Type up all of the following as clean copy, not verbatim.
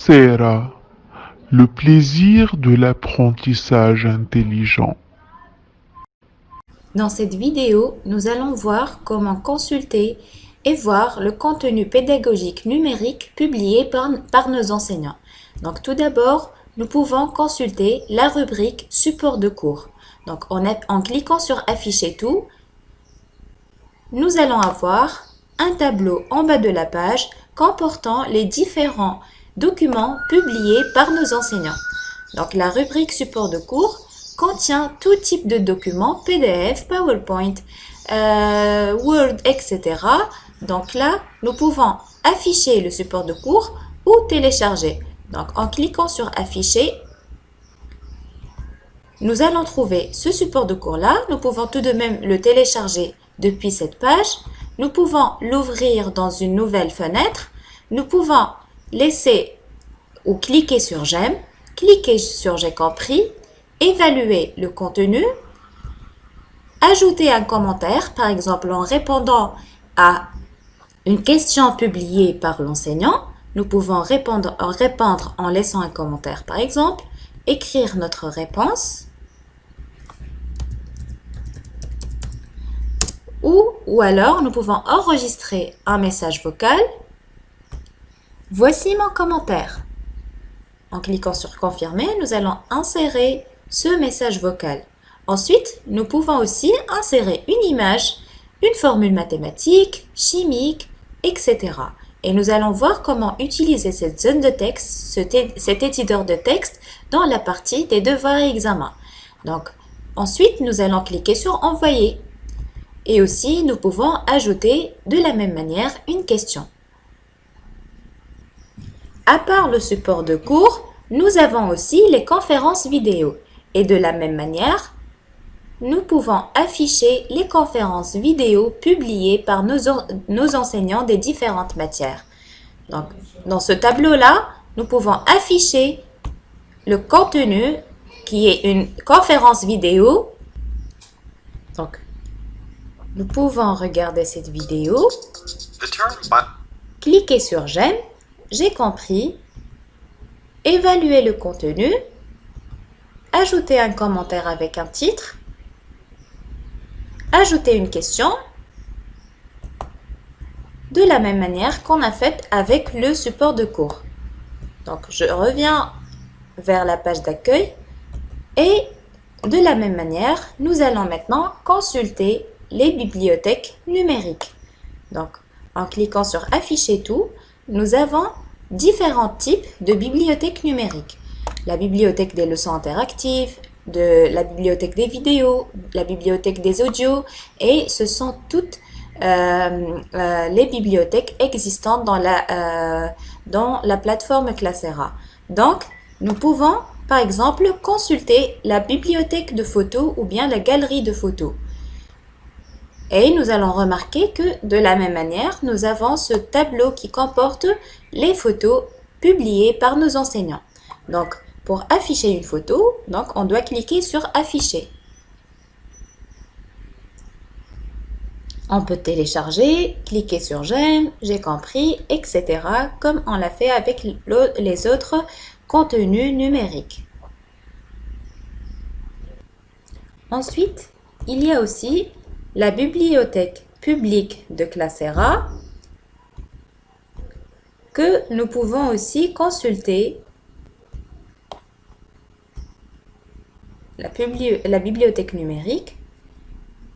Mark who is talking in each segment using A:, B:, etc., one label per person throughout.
A: Coursera, le plaisir de l'apprentissage intelligent.
B: Dans cette vidéo, nous allons voir comment consulter et voir le contenu pédagogique numérique publié par nos enseignants. Donc tout d'abord, nous pouvons consulter la rubrique support de cours. Donc en cliquant sur afficher tout, nous allons avoir un tableau en bas de la page comportant les différents documents publiés par nos enseignants. Donc la rubrique support de cours contient tout type de documents, PDF, PowerPoint, Word, etc. Donc là, nous pouvons afficher le support de cours ou télécharger. Donc en cliquant sur afficher, nous allons trouver ce support de cours-là. Nous pouvons tout de même le télécharger depuis cette page. Nous pouvons l'ouvrir dans une nouvelle fenêtre. Nous pouvons laisser ou cliquer sur j'aime, cliquer sur j'ai compris, évaluer le contenu, ajouter un commentaire, par exemple en répondant à une question publiée par l'enseignant. Nous pouvons répondre en laissant un commentaire, par exemple, écrire notre réponse, ou alors nous pouvons enregistrer un message vocal. Voici mon commentaire. En cliquant sur confirmer, nous allons insérer ce message vocal. Ensuite, nous pouvons aussi insérer une image, une formule mathématique, chimique, etc. Et nous allons voir comment utiliser cette zone de texte, cet éditeur de texte dans la partie des devoirs et examens. Donc, ensuite, nous allons cliquer sur envoyer. Et aussi, nous pouvons ajouter de la même manière une question. À part le support de cours, nous avons aussi les conférences vidéo. Et de la même manière, nous pouvons afficher les conférences vidéo publiées par nos enseignants des différentes matières. Donc, dans ce tableau-là, nous pouvons afficher le contenu qui est une conférence vidéo. Donc, nous pouvons regarder cette vidéo, cliquer sur j'aime, j'ai compris, évaluer le contenu, ajouter un commentaire avec un titre, ajouter une question, de la même manière qu'on a fait avec le support de cours. Donc, je reviens vers la page d'accueil et de la même manière, nous allons maintenant consulter les bibliothèques numériques. Donc, en cliquant sur afficher tout, nous avons différents types de bibliothèques numériques. La bibliothèque des leçons interactives, la bibliothèque des vidéos, la bibliothèque des audios, et ce sont toutes les bibliothèques existantes dans la plateforme Classera. Donc, nous pouvons, par exemple, consulter la bibliothèque de photos ou bien la galerie de photos. Et nous allons remarquer que de la même manière, nous avons ce tableau qui comporte les photos publiées par nos enseignants. Donc, pour afficher une photo, on doit cliquer sur afficher. On peut télécharger, cliquer sur j'aime, j'ai compris, etc. comme on l'a fait avec les autres contenus numériques. Ensuite, il y a aussi la bibliothèque publique de Classera que nous pouvons aussi consulter. La bibliothèque numérique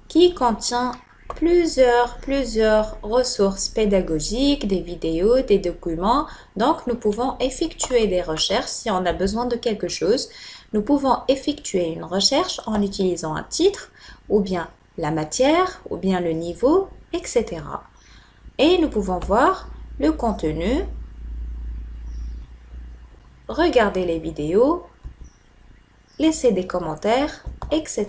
B: qui contient plusieurs ressources pédagogiques, des vidéos, des documents. Donc, nous pouvons effectuer des recherches si on a besoin de quelque chose. Nous pouvons effectuer une recherche en utilisant un titre ou bien la matière ou bien le niveau, etc. Et nous pouvons voir le contenu, regarder les vidéos, laisser des commentaires, etc.